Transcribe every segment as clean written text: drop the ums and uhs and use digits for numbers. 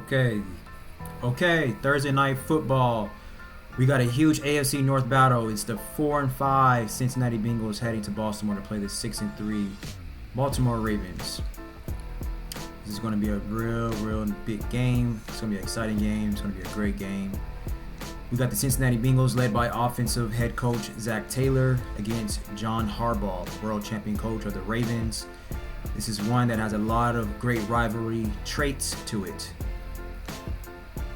Okay. Okay, Thursday night football. We got a huge AFC North battle. It's the 4-5 Cincinnati Bengals heading to Baltimore to play the 6-3 Baltimore Ravens. This is going to be a real big game. It's going to be an exciting game. It's going to be a great game. We got the Cincinnati Bengals led by offensive head coach Zach Taylor against John Harbaugh, world champion coach of the Ravens. This is one that has a lot of great rivalry traits to it.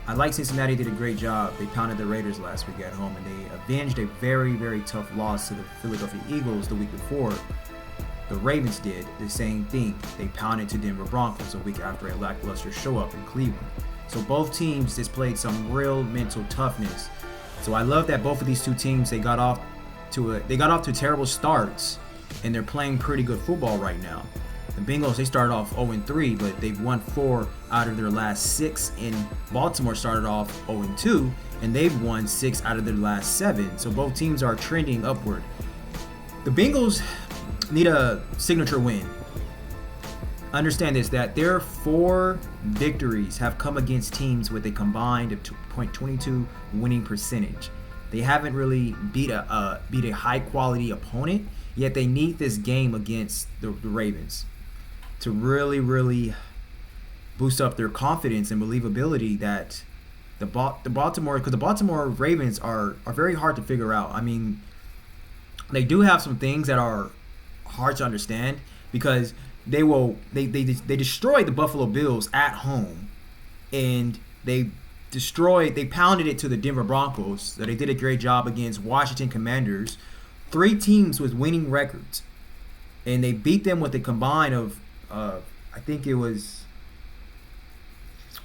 I like Cincinnati did a great job. They pounded the Raiders last week at home, and they avenged a very tough loss to the Philadelphia Eagles the week before. The Ravens did the same thing. They pounded to Denver Broncos a week after a lackluster show up in Cleveland. So both teams displayed some real mental toughness. So I love that both of these two teams they got off to terrible starts, and they're playing pretty good football right now. The Bengals, they started off 0-3, but they've won 4 out of their last 6. And Baltimore started off 0-2, and they've won 6 out of their last 7. So both teams are trending upward. The Bengals need a signature win. Understand this, that their 4 victories have come against teams with a combined of 2.22 winning percentage. They haven't really beat a high quality opponent, yet they need this game against the Ravens to really boost up their confidence and believability that the Baltimore Ravens are very hard to figure out. I mean, they do have some things that are hard to understand because they destroyed the Buffalo Bills at home, and they pounded it to the Denver Broncos. So they did a great job against Washington Commanders, 3 teams with winning records, and they beat them with a combine of I think it was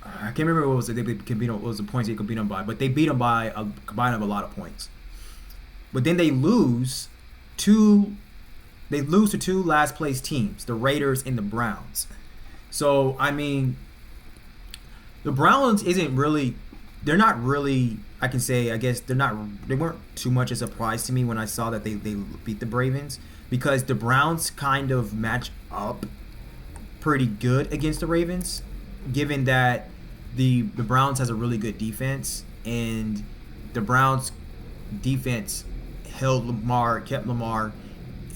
I can't remember what was it. What was the points they could beat them by, but they beat them by a combine of a lot of points. But then they lose to 2 last place teams, the Raiders and the Browns. So I mean, the Browns they're not really, I can say, I guess they weren't too much a surprise to me when I saw that they beat the Ravens, because the Browns kind of match up pretty good against the Ravens, given that the Browns has a really good defense, and the Browns defense kept Lamar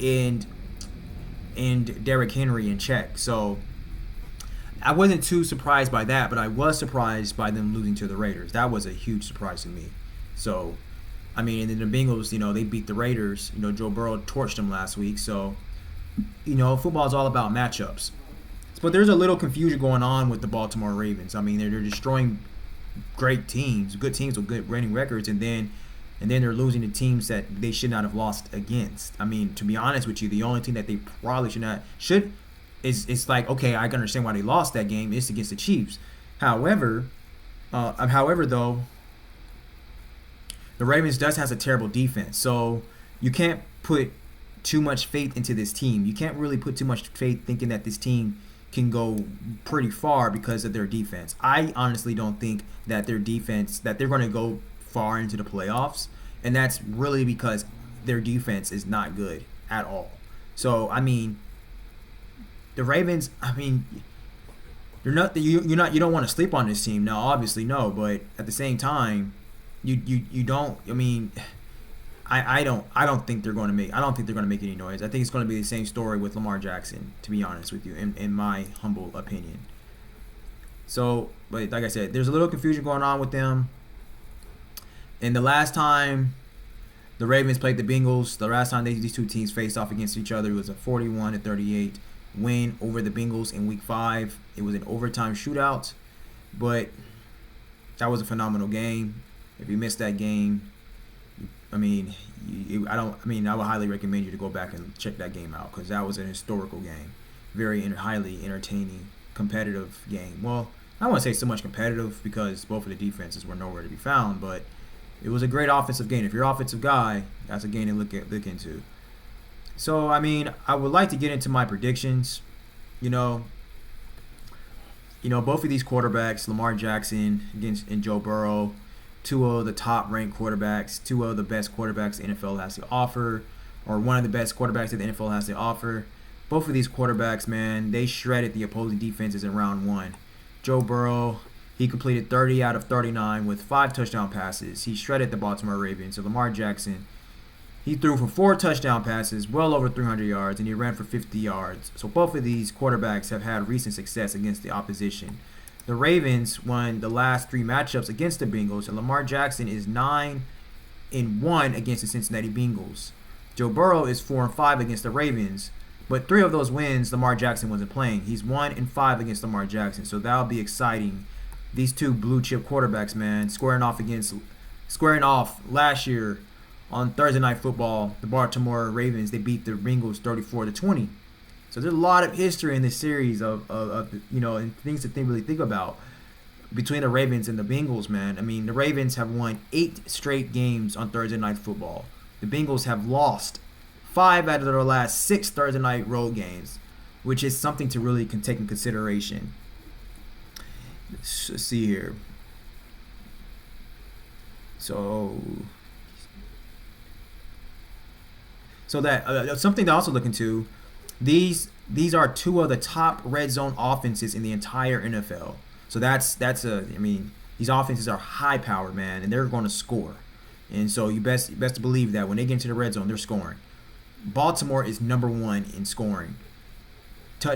and Derrick Henry in check. So I wasn't too surprised by that, but I was surprised by them losing to the Raiders. That was a huge surprise to me. So, I mean, and then the Bengals, they beat the Raiders. Joe Burrow torched them last week. So, football is all about matchups. But there's a little confusion going on with the Baltimore Ravens. I mean, they're destroying great teams, good teams with good winning records, and then they're losing to teams that they should not have lost against. I mean, to be honest with you, the only thing that they probably should it's like, okay, I can understand why they lost that game. It's against the Chiefs. However, though, the Ravens has a terrible defense. So you can't put too much faith into this team. You can't really put too much faith thinking that this team can go pretty far because of their defense. I honestly don't think that their defense, that they're going to go far into the playoffs, and that's really because their defense is not good at all. So I mean, the Ravens, I mean, you don't want to sleep on this team. Now, obviously, no, but at the same time, you don't. I mean, I don't think they're going to make any noise. I think it's going to be the same story with Lamar Jackson, to be honest with you, in my humble opinion. So, but like I said, there's a little confusion going on with them. And the last time the Ravens played the Bengals, the last time these two teams faced off against each other, it was a 41-38 win over the Bengals in Week 5. It was an overtime shootout, but that was a phenomenal game. If you missed that game, I mean, I would highly recommend you to go back and check that game out, because that was an historical game, highly entertaining, competitive game. Well, I don't want to say so much competitive because both of the defenses were nowhere to be found, but it was a great offensive game. If you're an offensive guy, that's a game to look into. So, I mean, I would like to get into my predictions. Both of these quarterbacks, Lamar Jackson and Joe Burrow, 2 of the top-ranked quarterbacks, 2 of the best quarterbacks the NFL has to offer, or one of the best quarterbacks that the NFL has to offer. Both of these quarterbacks, man, they shredded the opposing defenses in round 1. Joe Burrow, He completed 30 out of 39 with 5 touchdown passes. He shredded the Baltimore Ravens. So Lamar Jackson, he threw for 4 touchdown passes, well over 300 yards, and he ran for 50 yards. So both of these quarterbacks have had recent success against the opposition. The Ravens won the last 3 matchups against the Bengals, and Lamar Jackson is 9-1 against the Cincinnati Bengals. Joe Burrow is 4-5 against the Ravens, but 3 of those wins Lamar Jackson wasn't playing. He's 1-5 against Lamar Jackson, so that'll be exciting. These 2 blue chip quarterbacks, man, squaring off last year on Thursday Night Football. The Baltimore Ravens, they beat the Bengals 34-20. So there's a lot of history in this series of and things to really think about between the Ravens and the Bengals, man. I mean, the Ravens have won 8 straight games on Thursday Night Football. The Bengals have lost 5 out of their last 6 Thursday night road games, which is something to really take in consideration. Let's see here. So that something to also look into. These are 2 of the top red zone offenses in the entire NFL. So these offenses are high powered, man, and they're going to score. And so you best to believe that when they get into the red zone, they're scoring. Baltimore is number 1 in scoring.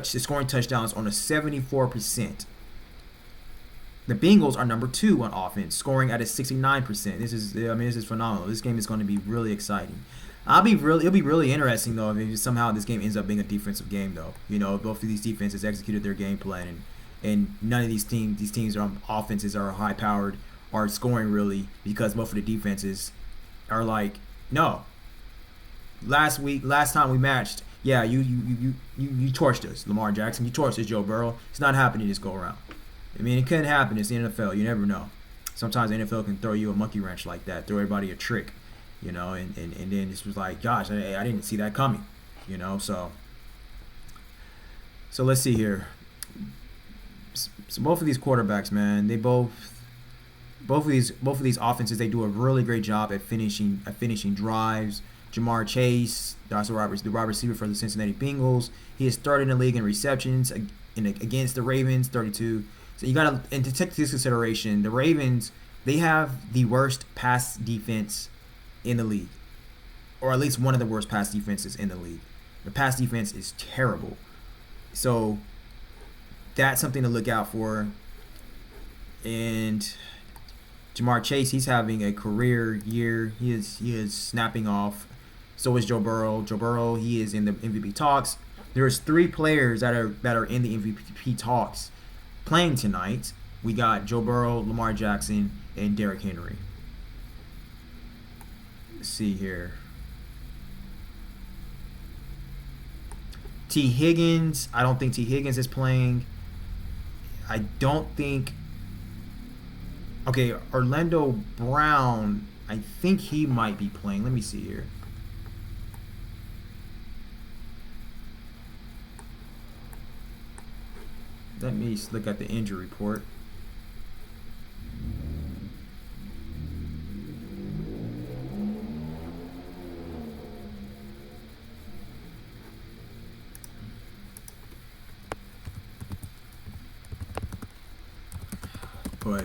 Scoring touchdowns on a 74%. The Bengals are number 2 on offense, scoring at a 69%. This is phenomenal. This game is going to be really exciting. It'll be really interesting though if somehow this game ends up being a defensive game though. Both of these defenses executed their game plan, and none of these teams are offenses are high powered or scoring really, because both of the defenses are like, no. Last time we matched, yeah, you torched us, Lamar Jackson. You torched us, Joe Burrow. It's not happening this go around. I mean, it couldn't happen. It's the NFL. You never know. Sometimes the NFL can throw you a monkey wrench like that, throw everybody a trick, and then this was like, gosh, I didn't see that coming, So let's see here. So both of these quarterbacks, man, they both of these offenses, they do a really great job at finishing drives. Jamar Chase, that's the wide receiver for the Cincinnati Bengals. He is third in the league in receptions against the Ravens, 32. So you got to take this consideration. The Ravens, they have the worst pass defense in the league, or at least one of the worst pass defenses in the league. The pass defense is terrible. So that's something to look out for. And Jamar Chase, he's having a career year. He is snapping off. So is Joe Burrow. Joe Burrow, he is in the MVP talks. There's 3 players that are in the MVP talks playing tonight. We got Joe Burrow, Lamar Jackson, and Derrick Henry. Let's see here. T. Higgins, I don't think T. Higgins is playing. I don't think... Okay, Orlando Brown, I think he might be playing. Let me see here. Let me look at the injury report. But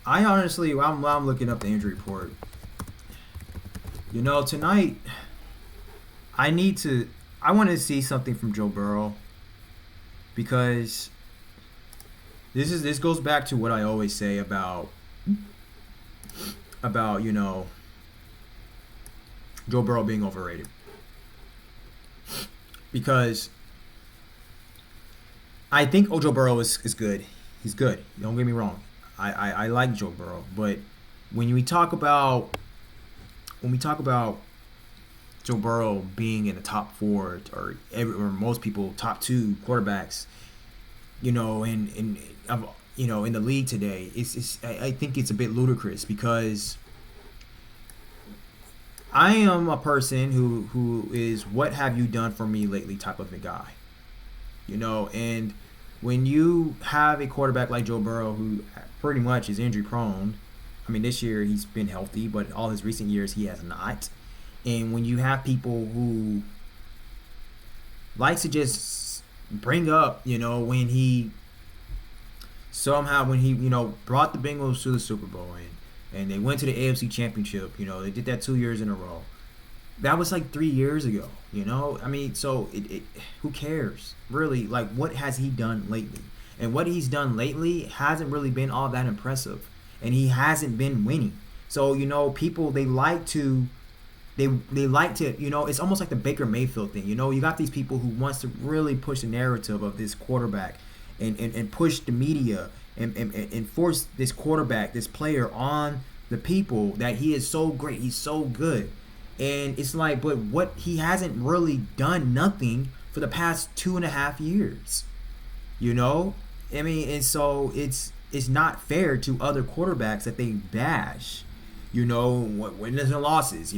I honestly, while I'm looking up the injury report, tonight I want to see something from Joe Burrow, because this goes back to what I always say about Joe Burrow being overrated. Because I think Joe Burrow is good. He's good. Don't get me wrong. I like Joe Burrow, but when we talk about Joe Burrow being in the top 4 or most people top 2 quarterbacks, in the league today, I think it's a bit ludicrous, because I am a person who is what have you done for me lately type of a guy, and when you have a quarterback like Joe Burrow, who pretty much is injury prone, I mean, this year he's been healthy, but all his recent years he has not. And when you have people who like to just bring up, when he somehow when he, brought the Bengals to the Super Bowl and they went to the AFC Championship, they did that 2 years in a row. That was like 3 years ago, I mean, so who cares really? Like, what has he done lately? And what he's done lately hasn't really been all that impressive, and he hasn't been winning. So people, they like to it's almost like the Baker Mayfield thing. You got these people who wants to really push the narrative of this quarterback and push the media and force this quarterback, this player, on the people that he is so great, he's so good. And it's like, but what, he hasn't really done nothing for the past 2.5 years. I mean, and so it's not fair to other quarterbacks that they bash. Wins and losses.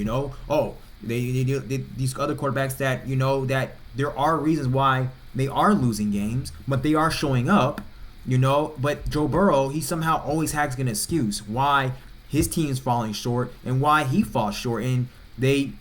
Oh, they these other quarterbacks that that there are reasons why they are losing games, but they are showing up. But Joe Burrow, he somehow always has an excuse why his team is falling short and why he falls short. And he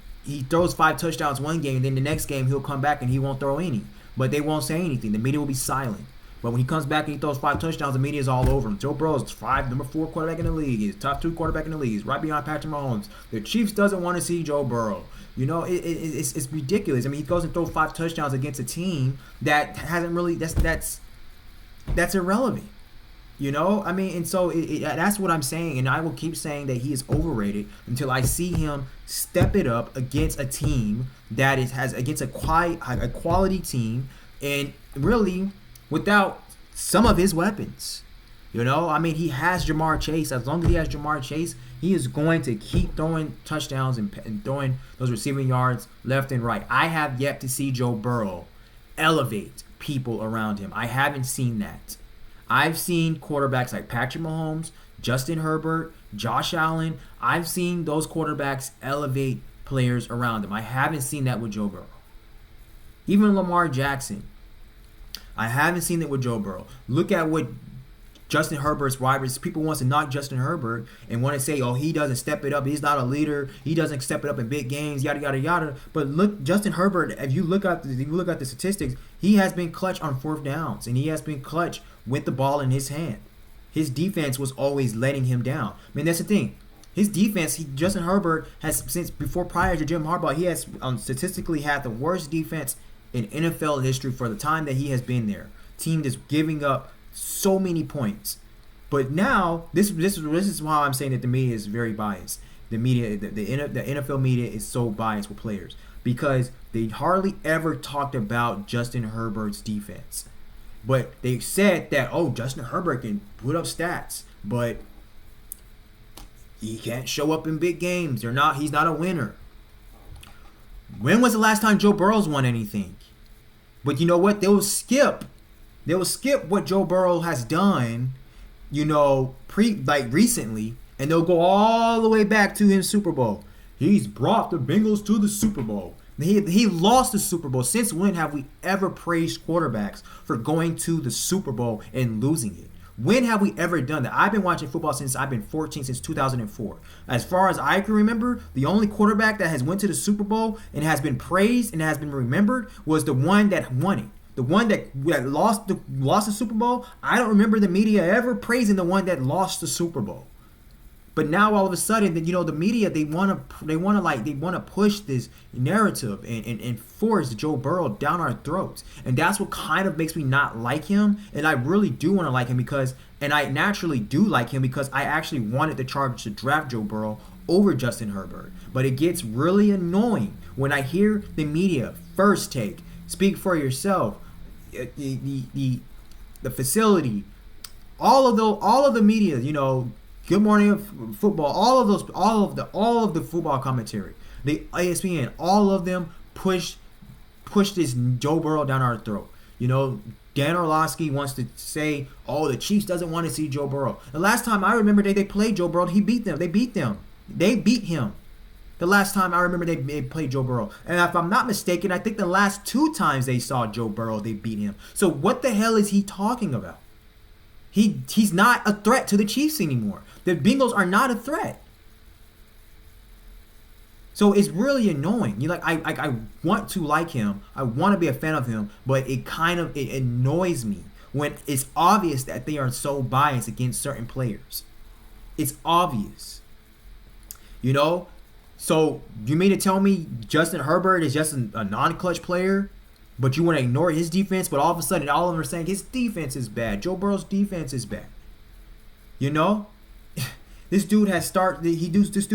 throws 5 touchdowns one game, then the next game he'll come back and he won't throw any. But they won't say anything. The media will be silent. But when he comes back and he throws 5 touchdowns, the media is all over him. Joe Burrow is number 4 quarterback in the league. He's top 2 quarterback in the league. He's right behind Patrick Mahomes. The Chiefs doesn't want to see Joe Burrow. It's ridiculous. I mean, he goes and throws 5 touchdowns against a team that hasn't really. That's irrelevant. I mean, and so that's what I'm saying, and I will keep saying that he is overrated until I see him step it up against a team that has against a quality team, and really without some of his weapons. I mean, he has Jamar Chase. As long as he has Jamar Chase, he is going to keep throwing touchdowns and throwing those receiving yards left and right. I have yet to see Joe Burrow elevate people around him. I haven't seen that. I've seen quarterbacks like Patrick Mahomes, Justin Herbert, Josh Allen. I've seen those quarterbacks elevate players around them. I haven't seen that with Joe Burrow. Even Lamar Jackson. I haven't seen it with Joe Burrow. Look at what Justin Herbert's wide receivers. People want to knock Justin Herbert and want to say, oh, he doesn't step it up. He's not a leader. He doesn't step it up in big games, yada, yada, yada. But look, Justin Herbert, if you look at the statistics, he has been clutch on 4th downs, and he has been clutch with the ball in his hand. His defense was always letting him down. I mean, that's the thing. His defense, Justin Herbert has, prior to Jim Harbaugh, he has statistically had the worst defense in NFL history for the time that he has been there. Team that's giving up so many points. But now, this is why I'm saying that the media is very biased. The media, the NFL media is so biased with players because they hardly ever talked about Justin Herbert's defense. But they said that, oh, Justin Herbert can put up stats, but he can't show up in big games. He's not a winner. When was the last time Joe Burrow's won anything? But you know what? They will skip what Joe Burrow has done, recently, and they'll go all the way back to his Super Bowl. He's brought the Bengals to the Super Bowl. He lost the Super Bowl. Since when have we ever praised quarterbacks for going to the Super Bowl and losing it? When have we ever done that? I've been watching football since I've been 14, since 2004. As far as I can remember, the only quarterback that has went to the Super Bowl and has been praised and has been remembered was the one that won it. The one that lost the Super Bowl. I don't remember the media ever praising the one that lost the Super Bowl. But now all of a sudden, the media, they want to push this narrative and force Joe Burrow down our throats, and that's what kind of makes me not like him. And I really do want to like him and I naturally do like him because I actually wanted the Chargers to draft Joe Burrow over Justin Herbert. But it gets really annoying when I hear the media first take, speak for yourself, the facility, all of the media, Good Morning Football, all of the football commentary, the ESPN, all of them push this Joe Burrow down our throat. Dan Orlovsky wants to say, oh, the Chiefs doesn't want to see Joe Burrow. The last time I remember they played Joe Burrow, he beat them. They beat them. They beat him. The last time I remember they played Joe Burrow. And if I'm not mistaken, I think the last 2 times they saw Joe Burrow, they beat him. So what the hell is he talking about? He's not a threat to the Chiefs anymore. The Bengals are not a threat. So it's really annoying. I want to like him. I want to be a fan of him, but it annoys me when it's obvious that they are so biased against certain players. It's obvious. You know? So you mean to tell me Justin Herbert is just a non-clutch player, but you want to ignore his defense, but all of a sudden all of them are saying his defense is bad. Joe Burrow's defense is bad. You know? This dude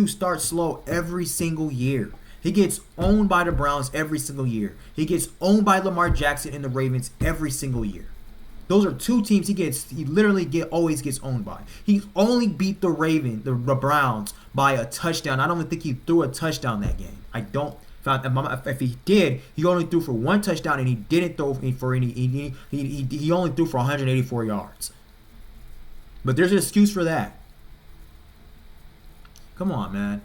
starts slow every single year. He gets owned by the Browns every single year. He gets owned by Lamar Jackson and the Ravens every single year. Those are two teams he literally always gets owned by. He only beat the Browns by a touchdown. I don't even think he threw a touchdown that game. I don't. If he did, he only threw for one touchdown and he didn't throw for any. He only threw for 184 yards. But there's an excuse for that. Come on, man.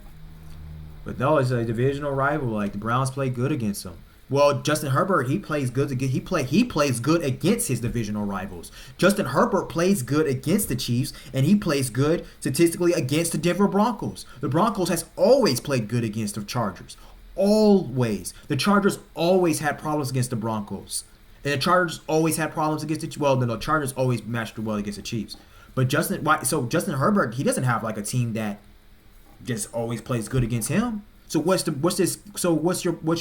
But no, it's a divisional rival. Like the Browns play good against them. Well, Justin Herbert, he plays good. He plays good against his divisional rivals. Justin Herbert plays good against the Chiefs, and he plays good statistically against the Denver Broncos. The Broncos has always played good against the Chargers. Always. The Chargers always had problems against the Broncos. And the Chargers always had problems against the Chargers always matched well against the Chiefs. But Justin Herbert, he doesn't have like a team that just always plays good against him. So what's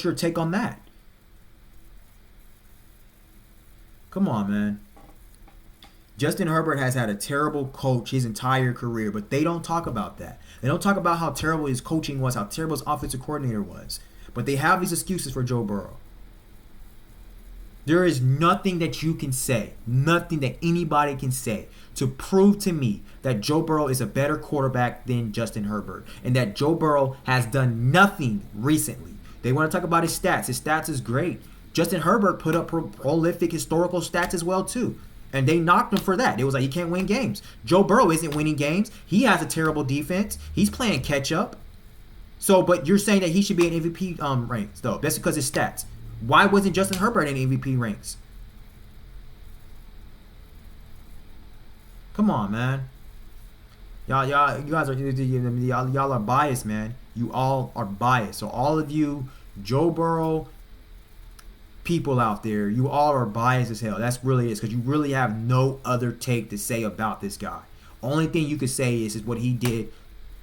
your take on that? Come on, man. Justin Herbert has had a terrible coach his entire career, but they don't talk about that. They don't talk about how terrible his coaching was, how terrible his offensive coordinator was. But they have these excuses for Joe Burrow. There is nothing that you can say, nothing that anybody can say to prove to me that Joe Burrow is a better quarterback than Justin Herbert and that Joe Burrow has done nothing recently. They want to talk about his stats. His stats is great. Justin Herbert put up prolific historical stats as well too. And they knocked him for that. It was like, he can't win games. Joe Burrow isn't winning games. He has a terrible defense. He's playing catch up. So, but you're saying that he should be in MVP ranks though. That's because of his stats. Why wasn't Justin Herbert in MVP ranks? Come on, man. Y'all are biased, man. You all are biased. So all of you Joe Burrow people out there, you all are biased as hell. That's really it, because you really have no other take to say about this guy. Only thing you could say is what he did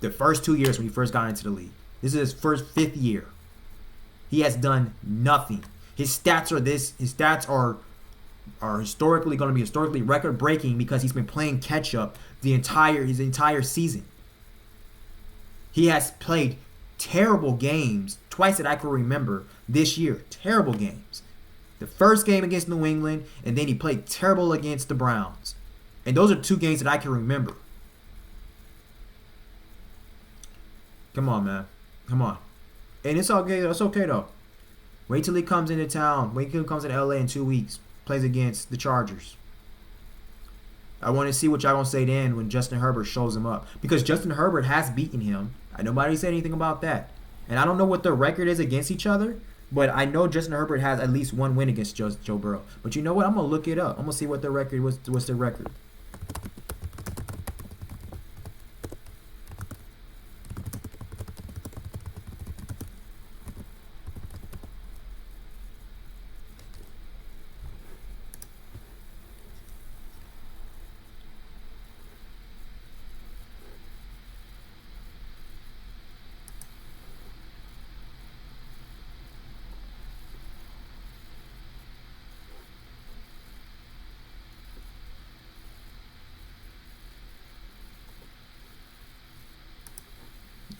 the first 2 years when he first got into the league. This is his fifth year. He has done nothing. His stats are this. His stats are historically going to be historically record breaking because he's been playing catch up his entire season. He has played terrible games twice that I can remember this year. Terrible games. The first game against New England, and then he played terrible against the Browns. And those are two games that I can remember. Come on, man. Come on. And it's okay. It's okay, though. Wait till he comes into town. Wait till he comes into LA in 2 weeks. Plays against the Chargers. I want to see what y'all going to say then when Justin Herbert shows him up. Because Justin Herbert has beaten him. Nobody said anything about that. And I don't know what their record is against each other. But I know Justin Herbert has at least one win against Joe Burrow. But you know what? I'm going to look it up. I'm going to see what their record was. What's their record?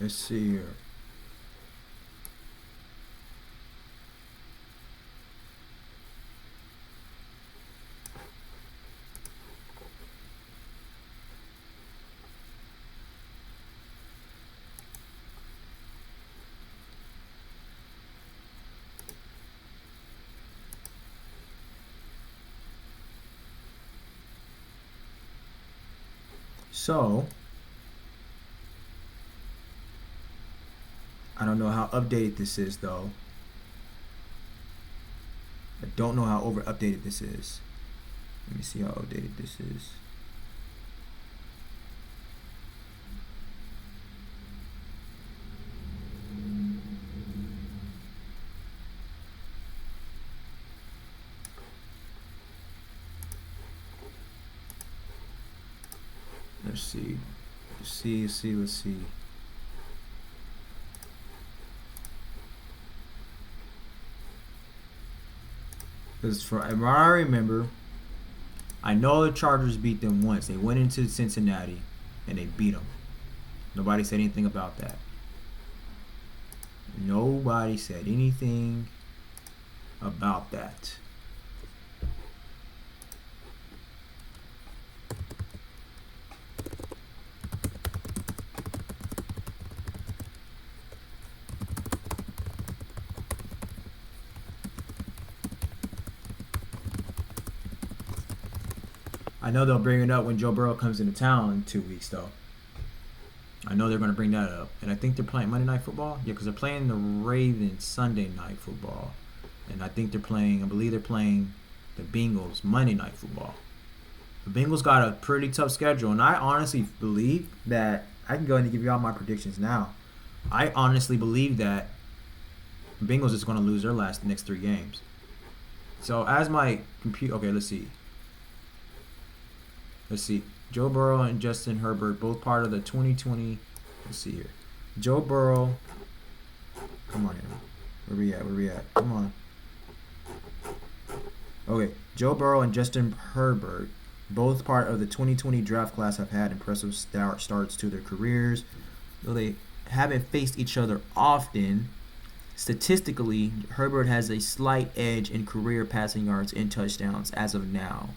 Let's see here. So, I don't know how updated this is, though. I don't know how updated this is. Let me see how outdated this is. Let's see. Let's see. Because from what I remember, I know the Chargers beat them once. They went into Cincinnati and they beat them. Nobody said anything about that. Nobody said anything about that. I know they'll bring it up when Joe Burrow comes into town in 2 weeks, though. I know they're going to bring that up. And I think they're playing Monday Night Football. Yeah, because they're playing the Ravens Sunday Night Football. And I believe they're playing the Bengals Monday Night Football. The Bengals got a pretty tough schedule. And I honestly believe that, I can go ahead and give you all my predictions now. I honestly believe that the Bengals is going to lose their next 3 games. So as my computer, okay, let's see. Joe Burrow and Justin Herbert, both part of the 2020. Let's see here. Joe Burrow. Come on here. Where we at? Come on. Okay. Joe Burrow and Justin Herbert, both part of the 2020 draft class, have had impressive starts to their careers. Though they haven't faced each other often, statistically, Herbert has a slight edge in career passing yards and touchdowns as of now.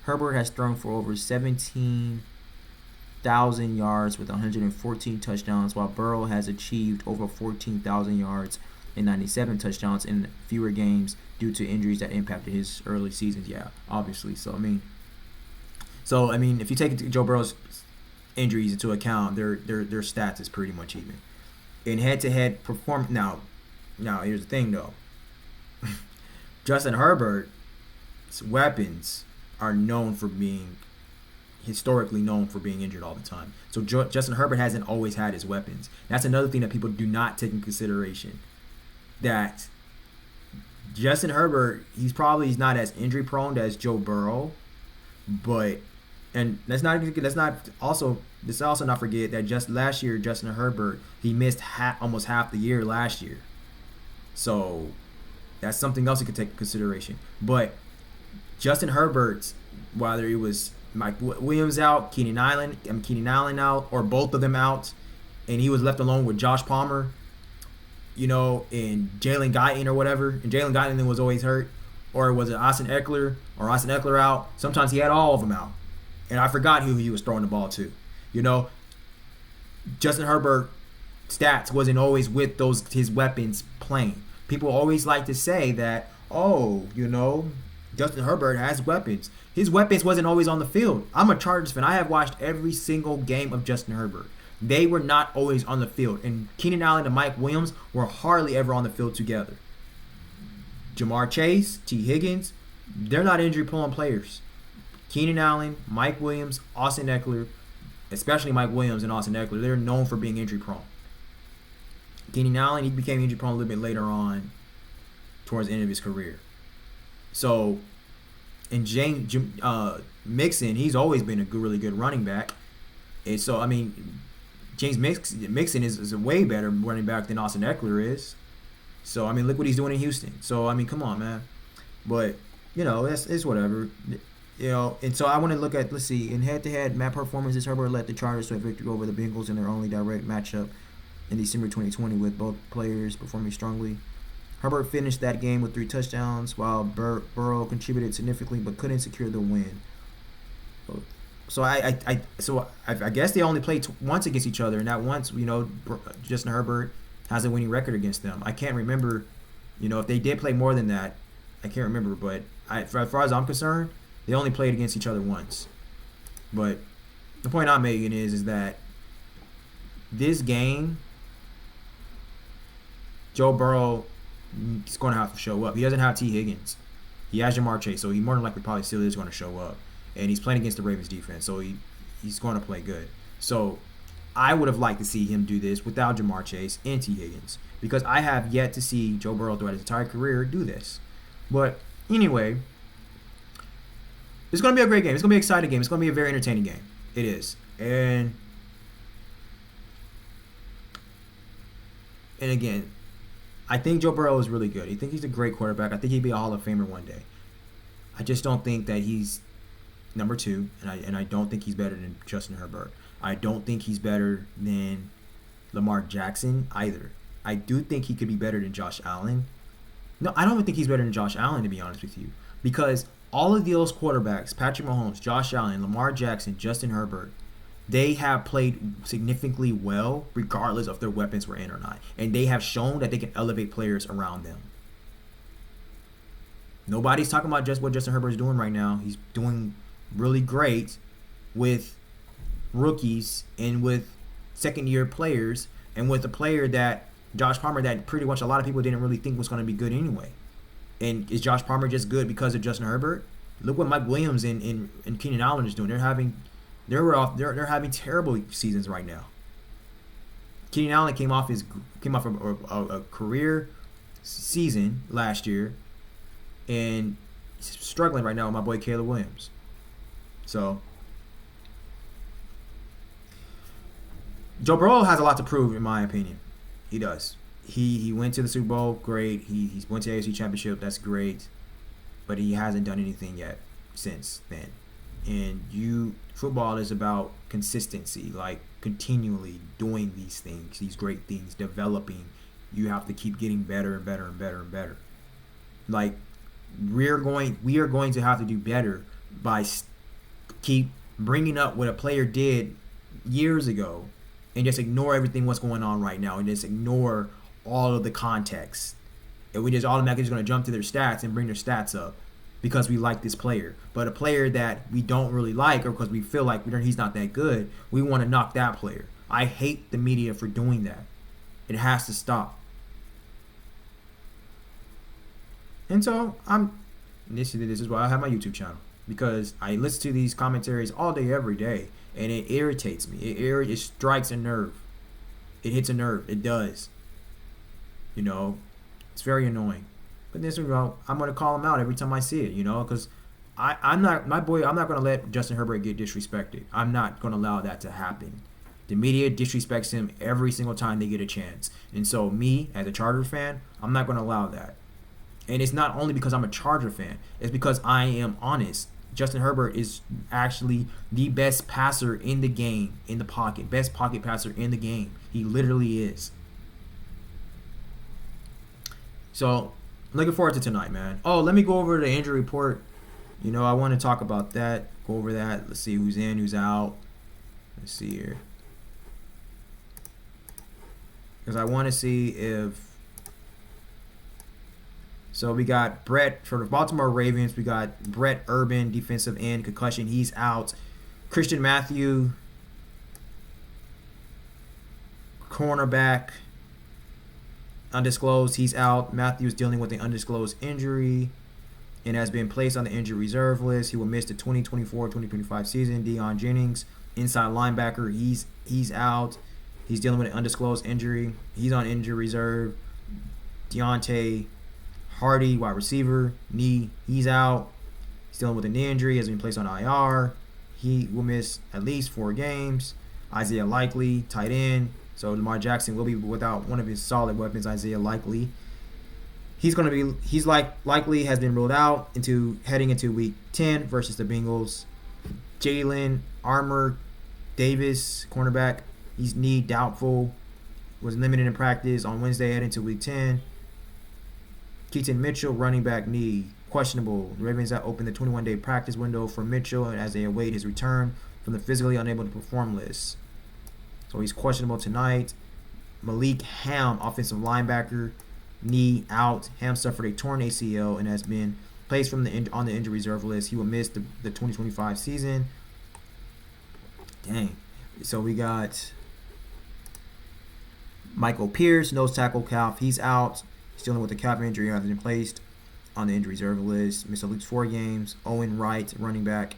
Herbert has thrown for over 17,000 yards with 114 touchdowns, while Burrow has achieved over 14,000 yards and 97 touchdowns in fewer games due to injuries that impacted his early seasons. Yeah, obviously. So I mean, if you take Joe Burrow's injuries into account, their stats is pretty much even. In head-to-head performance, now here's the thing though. Justin Herbert's weapons are historically known for being injured all the time. So Justin Herbert hasn't always had his weapons. That's another thing that people do not take in consideration. That Justin Herbert, he's not as injury prone as Joe Burrow, but let's also not forget that just last year Justin Herbert, he missed almost half the year last year. So that's something else you could take in consideration. But Justin Herbert, whether it was Mike Williams out, Keenan Allen out, or both of them out, and he was left alone with Josh Palmer, and Jalen Guyton or whatever, and Jalen Guyton was always hurt, or was it Austin Eckler out? Sometimes he had all of them out, and I forgot who he was throwing the ball to. Justin Herbert stats wasn't always with his weapons playing. People always like to say that, Justin Herbert has weapons. His weapons wasn't always on the field. I'm a Chargers fan. I have watched every single game of Justin Herbert. They were not always on the field. And Keenan Allen and Mike Williams were hardly ever on the field together. Jamar Chase, T. Higgins, they're not injury-prone players. Keenan Allen, Mike Williams, Austin Eckler, especially Mike Williams and Austin Eckler, they're known for being injury-prone. Keenan Allen, he became injury-prone a little bit later on towards the end of his career. So, and Mixon, he's always been a really good running back. And so, James Mixon is a way better running back than Austin Eckler is. So, look what he's doing in Houston. So, come on, man. But, it's whatever. And so I want to look at, let's see, in head-to-head map performances, Herbert led the Chargers to a victory over the Bengals in their only direct matchup in December 2020, with both players performing strongly. Herbert finished that game with 3 touchdowns, while Burrow contributed significantly but couldn't secure the win. So I guess they only played once against each other, and that once, Justin Herbert has a winning record against them. I can't remember, if they did play more than that. I can't remember, but as far as I'm concerned, they only played against each other once. But the point I'm making is that this game, Joe Burrow is going to have to show up. He doesn't have T. Higgins. He has Jamar Chase, so he more than likely probably still is going to show up. And he's playing against the Ravens defense, so he's going to play good. So I would have liked to see him do this without Jamar Chase and T. Higgins, because I have yet to see Joe Burrow throughout his entire career do this. But anyway, it's going to be a great game. It's going to be an exciting game. It's going to be a very entertaining game. It is. And again, I think Joe Burrow is really good. I think he's a great quarterback. I think he'd be a Hall of Famer one day. I just don't think that he's number two, and I don't think he's better than Justin Herbert. I don't think he's better than Lamar Jackson either. I do think he could be better than Josh Allen. No, I don't even think he's better than Josh Allen, to be honest with you, because all of those quarterbacks, Patrick Mahomes, Josh Allen, Lamar Jackson, Justin Herbert, they have played significantly well regardless of their weapons were in or not. And they have shown that they can elevate players around them. Nobody's talking about just what Justin Herbert is doing right now. He's doing really great with rookies and with second-year players and with a player that, Josh Palmer, that pretty much a lot of people didn't really think was going to be good anyway. And is Josh Palmer just good because of Justin Herbert? Look what Mike Williams and Keenan Allen is doing. They're having terrible seasons right now. Keenan Allen came off a career season last year, and he's struggling right now with my boy Caleb Williams. So Joe Burrow has a lot to prove, in my opinion. He does. He went to the Super Bowl, great. He went to the AFC Championship, that's great. But he hasn't done anything yet since then. And football is about consistency, like continually doing these things, these great things, developing. You have to keep getting better and better and better and better. Like we are going to have to do better by keep bringing up what a player did years ago, and just ignore everything what's going on right now, and just ignore all of the context. And we just automatically just going to jump to their stats and bring their stats up because we like this player. But a player that we don't really like, or because we feel like he's not that good, we want to knock that player. I hate the media for doing that. It has to stop. And so this is why I have my YouTube channel, because I listen to these commentaries all day, every day, and it irritates me. It strikes a nerve. It hits a nerve. It does. It's very annoying. But this is I'm gonna call him out every time I see it. Because I'm not gonna let Justin Herbert get disrespected. I'm not gonna allow that to happen. The media disrespects him every single time they get a chance. And so me, as a Charger fan, I'm not gonna allow that. And it's not only because I'm a Charger fan. It's because I am honest. Justin Herbert is actually the best passer in the game, in the pocket. Best pocket passer in the game. He literally is. So, looking forward to tonight, man. Oh, let me go over the injury report. I want to talk about that. Go over that. Let's see who's in, who's out. Let's see here. Because I want to see if... So we got Brett for the Baltimore Ravens. We got Brett Urban, defensive end, concussion. He's out. Christian Matthew, cornerback, undisclosed. He's out. Matthews dealing with an undisclosed injury and has been placed on the injured reserve list. He will miss the 2024-2025 season. Deion Jennings, inside linebacker. He's out. He's dealing with an undisclosed injury. He's on injured reserve. Deontay Hardy, wide receiver, knee, he's out. He's dealing with a knee injury, has been placed on IR. He will miss at least 4 games. Isaiah Likely, tight end. So Lamar Jackson will be without one of his solid weapons, Isaiah Likely. Likely has been ruled out heading into week 10 versus the Bengals. Jalen Armour Davis, cornerback, he's knee doubtful. Was limited in practice on Wednesday heading to week 10. Keaton Mitchell, running back, knee, questionable. The Ravens have opened the 21-day practice window for Mitchell as they await his return from the physically unable to perform list. So he's questionable tonight. Malik Ham, offensive linebacker, knee out. Ham suffered a torn ACL and has been placed on the injury reserve list. He will miss the 2025 season. Dang. So we got Michael Pierce, nose tackle, calf. He's out. Dealing with a calf injury, has been placed on the injury reserve list. Missed at least 4 games. Owen Wright, running back,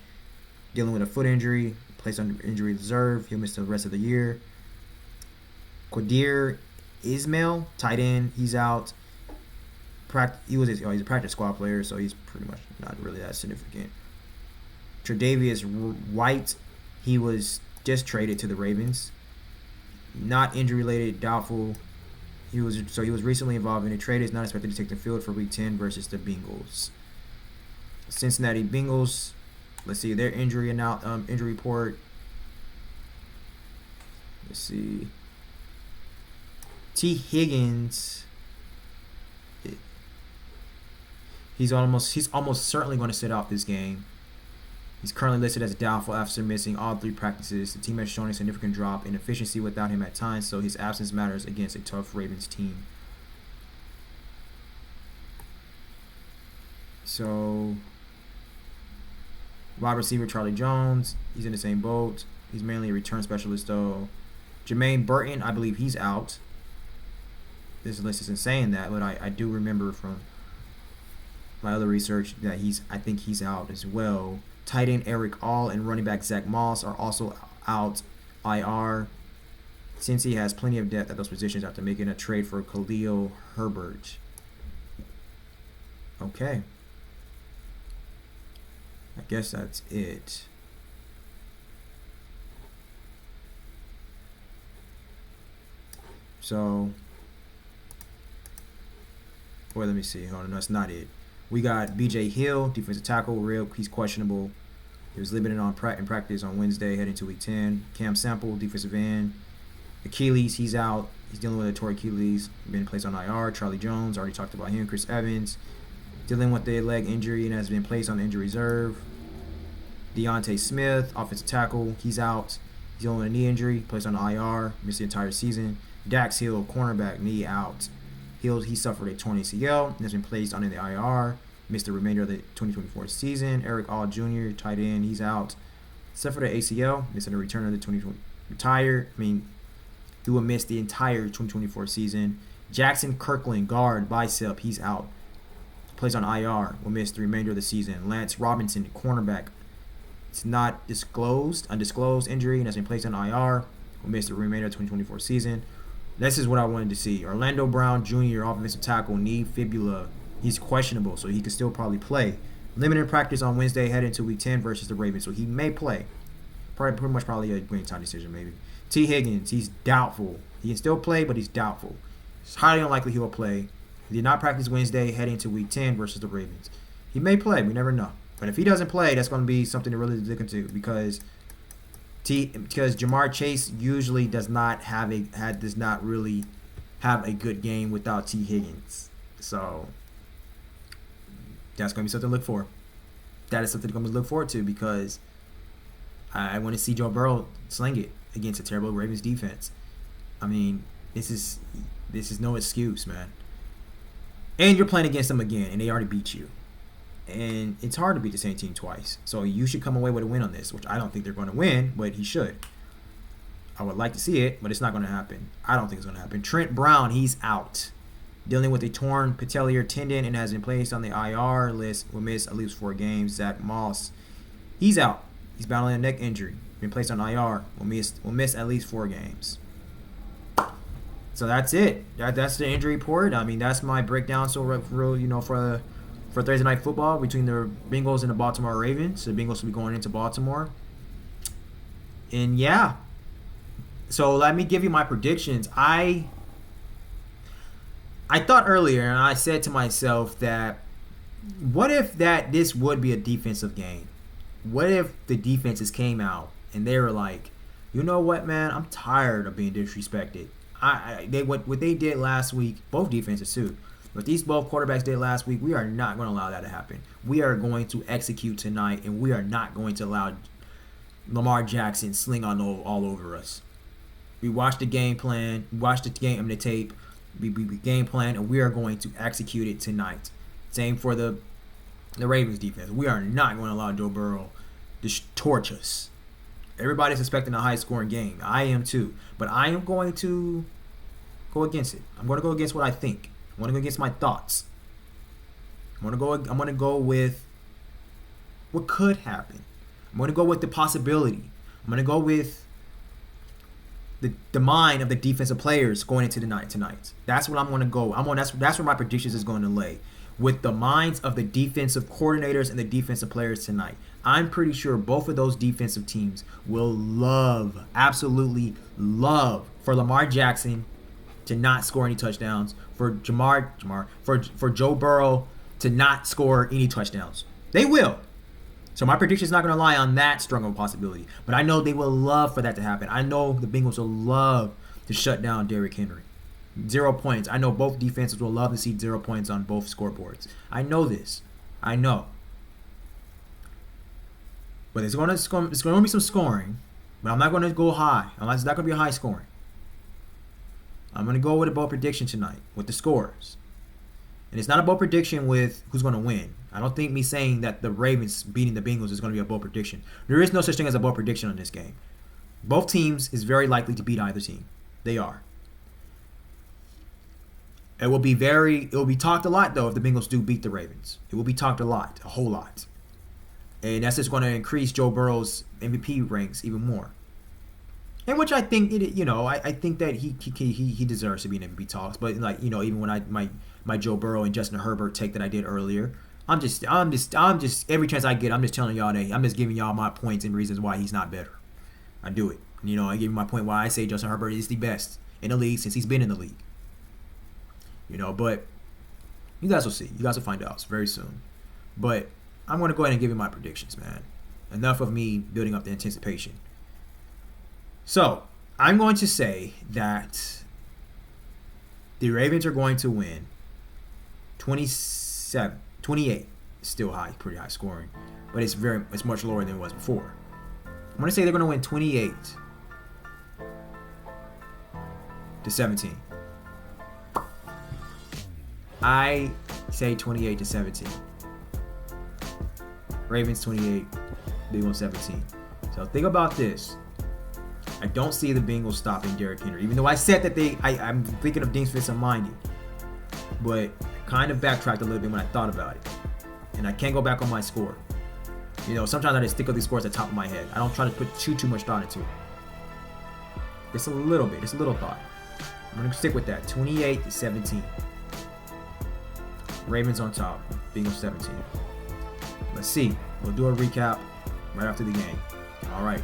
dealing with a foot injury, placed on injury reserve. He'll miss the rest of the year. Qadir Ismail, tight end, he's out. He's a practice squad player, so he's pretty much not really that significant. Tre'Davious White, he was just traded to the Ravens. Not injury related, doubtful. He was recently involved in a trade. Is not expected to take the field for Week 10 versus the Bengals. Cincinnati Bengals. Let's see their injury report. Let's see. T. Higgins. He's almost certainly going to sit out this game. He's currently listed as doubtful after missing all 3 practices. The team has shown a significant drop in efficiency without him at times, so his absence matters against a tough Ravens team. So, wide receiver Charlie Jones, he's in the same boat. He's mainly a return specialist, though. Jermaine Burton, I believe he's out. This list isn't saying that, but I do remember from my other research that I think he's out as well. Tight end Eric All and running back Zach Moss are also out IR, since he has plenty of depth at those positions after making a trade for Khalil Herbert. Okay. I guess that's it. So, let me see. Hold on, that's not it. We got B.J. Hill, defensive tackle, he's questionable. He was limited in practice on Wednesday, heading to Week 10. Cam Sample, defensive end. Achilles, he's out. He's dealing with a torn Achilles, been placed on IR. Charlie Jones, already talked about him. Chris Evans, dealing with the leg injury and has been placed on the injury reserve. Deontay Smith, offensive tackle, he's out. He's dealing with a knee injury, placed on IR, missed the entire season. Dax Hill, cornerback, knee out. He suffered a torn ACL and has been placed on the IR. Missed the remainder of the 2024 season. Eric All Jr., tight end, he's out. Suffered an ACL, missed the return of the 2020. Retired. He will miss the entire 2024 season. Jackson Kirkland, guard, bicep, he's out. Plays on IR. Will miss the remainder of the season. Lance Robinson, cornerback. It's not undisclosed injury and has been placed on IR. Will miss the remainder of the 2024 season. This is what I wanted to see. Orlando Brown Jr., offensive tackle, knee fibula. He's questionable, so he could still probably play. Limited practice on Wednesday, heading to Week 10 versus the Ravens, so he may play. Probably a game time decision, maybe. T. Higgins, he's doubtful. He can still play, but he's doubtful. It's highly unlikely he will play. He did not practice Wednesday, heading to Week 10 versus the Ravens. He may play. We never know. But if he doesn't play, that's going to be something to really look into because Jamar Chase usually does not really have a good game without T. Higgins. So that's going to be something to look for. That is something I'm going to look forward to because I want to see Joe Burrow sling it against a terrible Ravens defense. This is no excuse, man. And you're playing against them again, and they already beat you. And it's hard to beat the same team twice. So you should come away with a win on this, which I don't think they're going to win, but he should. I would like to see it, but it's not going to happen. I don't think it's going to happen. Trent Brown, he's out. Dealing with a torn patellar tendon and has been placed on the IR list. Will miss at least 4 games. Zach Moss, he's out. He's battling a neck injury. Been placed on IR. Will miss at least 4 games. So that's it. That's the injury report. That's my breakdown. So for Thursday Night Football between the Bengals and the Baltimore Ravens. The Bengals will be going into Baltimore. And yeah. So let me give you my predictions. I thought earlier, and I said to myself that what if this would be a defensive game? What if the defenses came out and they were like, you know what, man, I'm tired of being disrespected. What they did last week, both defenses too. What these both quarterbacks did last week, we are not going to allow that to happen. We are going to execute tonight, and we are not going to allow Lamar Jackson sling on all over us. We watched the game plan, the tape, we game plan, and we are going to execute it tonight. Same for the Ravens defense. We are not going to allow Joe Burrow to torch us. Everybody's expecting a high-scoring game. I am too. But I am going to go against it. I'm going to go against what I think. I'm going to go against my thoughts. I'm going to go with what could happen. I'm going to go with the possibility. I'm going to go with the mind of the defensive players going into the night tonight. That's what I'm going to go. That's where my predictions is going to lay. With the minds of the defensive coordinators and the defensive players tonight. I'm pretty sure both of those defensive teams will love, absolutely love, for Lamar Jackson to not score any touchdowns, for for Joe Burrow to not score any touchdowns. They will. So my prediction is not going to lie on that strong of a possibility. But I know they will love for that to happen. I know the Bengals will love to shut down Derrick Henry. 0 points. I know both defenses will love to see 0 points on both scoreboards. I know this. I know. But it's going to be some scoring. But I'm not going to go high. It's not going to be a high scoring. I'm going to go with a bold prediction tonight with the scores. And it's not a bold prediction with who's going to win. I don't think me saying that the Ravens beating the Bengals is going to be a bold prediction. There is no such thing as a bold prediction on this game. Both teams is very likely to beat either team. They are. It will be talked a lot, though, if the Bengals do beat the Ravens. It will be talked a lot, a whole lot. And that's just going to increase Joe Burrow's MVP ranks even more. And which I think, I think that he deserves to be in MVP talks. But, even when my Joe Burrow and Justin Herbert take that I did earlier, I'm just every chance I get, I'm just telling y'all that I'm just giving y'all my points and reasons why he's not better. I do it. I give you my point why I say Justin Herbert is the best in the league since he's been in the league. But you guys will see. You guys will find out very soon. But I'm going to go ahead and give you my predictions, man. Enough of me building up the anticipation. So, I'm going to say that the Ravens are going to win 28. Still high, pretty high scoring. But it's much lower than it was before. I'm going to say they're going to win 28-17. I say 28-17. Ravens 28, Bengals 17. So think about this. I don't see the Bengals stopping Derrick Henry, even though I said that I'm thinking of defensive minded, but I kind of backtracked a little bit when I thought about it, and I can't go back on my score. Sometimes I just stick with these scores at the top of my head. I don't try to put too much thought into it. Just a little bit, just a little thought. I'm gonna stick with that. 28-17. Ravens on top, Bengals 17. Let's see. We'll do a recap right after the game. All right.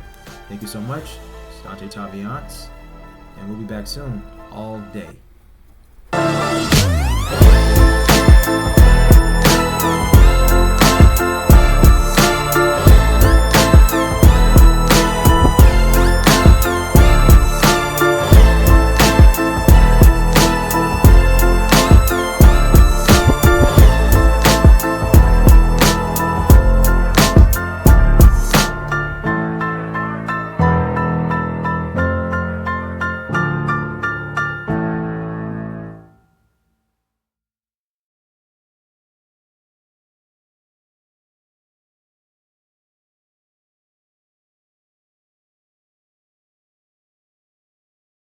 Thank you so much. Dante Taviance, and we'll be back soon, all day.